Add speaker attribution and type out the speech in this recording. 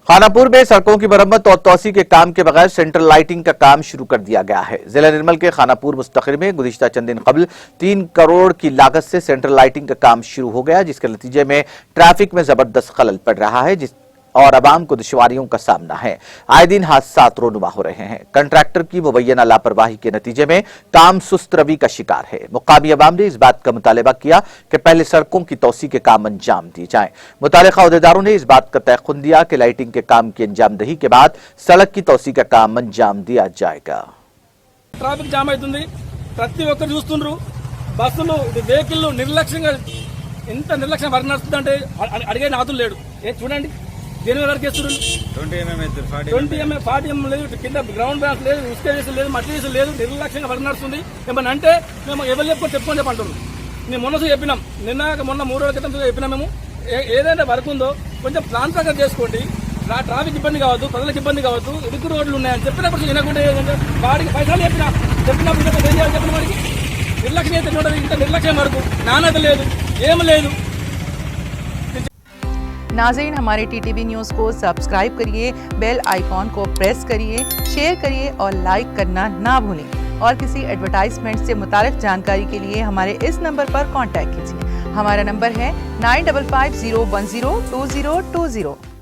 Speaker 1: खानापुर में सड़कों की मरम्मत और तौसी के काम के बगैर सेंट्रल लाइटिंग का काम शुरू कर दिया गया है। जिला निर्मल के खानापुर मुस्तखिर में गुज़िश्ता चंद दिन कबल 3 करोड़ की लागत से सेंट्रल लाइटिंग का काम शुरू हो गया, जिसके नतीजे में ट्रैफिक में जबरदस्त खलल पड़ रहा है और आवाम को दुश्वारियों का सामना है। आए दिन हादसा रोनुमा हो रहे हैं। कंट्रैक्टर की मुबैना लापरवाही के नतीजे में काम सुस्त रवि का शिकार है। मुकामी आवाम ने इस बात का मुतालबा किया कि पहले सड़कों की तौसी के काम अंजाम दिए जाएं। मुतालिका अहदेदारों ने इस बात का तयख्खुन दिया कि लाइटिंग के काम की अंजामदही के बाद सड़क की तौसी का काम अंजाम दिया जाएगा।
Speaker 2: ट्रैफिक जाम అవుతుంది ప్రతి ఒక్కరు చూస్తుండ్రు బస్సులు వెహికల్ నిర్లక్ష్యంగా ఎంత నిర్లక్ష్యం వర్ణిస్తుందంటే అడిగే నాతులు లేడు చూడండి దేని మీద కేస్తున్నారు 20 mm 40 mm లేదు కింద గ్రౌండ్ బ్యాస్ లేదు ఇసుక లేదు మట్టి లేదు నిర్లక్ష్యంగా వర్ణిస్తుంది ఏమన్నా అంటే మేము ఎవరు చెప్పుకొని చెప్పంటున్నాం నేను మొన్న చెప్పినాం మొన్న 3 రోజుల క్రితం చెప్పినా మేము ఏదైనా వర్క్ ఉందో కొంచెం ప్లాన్ ప్రకారం చేసుకోండి ట్రాఫిక్ ఇబ్బంది కావద్దు ప్రజలకు ఇబ్బంది కావద్దు ఇరుకు రోడ్లు ఉన్నాయని చెప్పినప్పుడు వినకుండా వాడికి పైసలు చెప్పినప్పుడు ఏం చేయాలి చెప్పిన వాడికి నిర్లక్ష్యం అయితే చూడండి ఇంత నిర్లక్ష్యం వరకు నాణ్యత లేదు ఏం లేదు।
Speaker 3: नाज़रीन, हमारे टीटीवी न्यूज़ को सब्सक्राइब करिए, बेल आइकॉन को प्रेस करिए, शेयर करिए और लाइक करना ना भूलें। और किसी एडवर्टाइजमेंट से मुताल्लिक़ जानकारी के लिए हमारे इस नंबर पर कांटेक्ट कीजिए। हमारा नंबर है 9550102020।